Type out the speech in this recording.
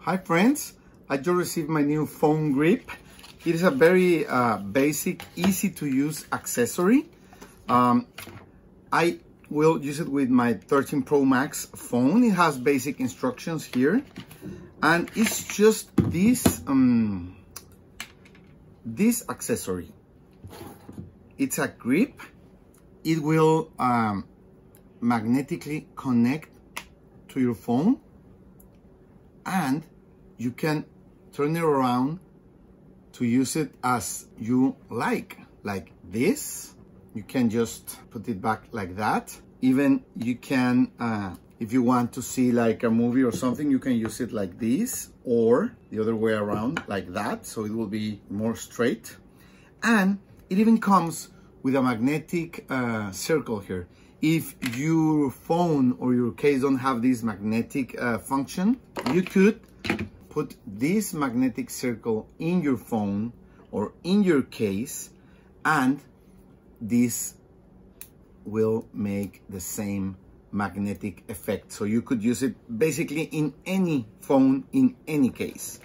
Hi friends, I just received my new phone grip. It is a very basic, easy to use accessory. I will use it with my 13 Pro Max phone. It has basic instructions here. And it's just this, this accessory. It's a grip. It will magnetically connect to your phone. And you can turn it around to use it as you like this. You can just put it back like that. Even you can, if you want to see like a movie or something, you can use it like this or the other way around like that. So it will be more straight. And it even comes with a magnetic circle here. If your phone or your case don't have this magnetic function, you could put this magnetic circle in your phone or in your case, and this will make the same magnetic effect. So you could use it basically in any phone, in any case.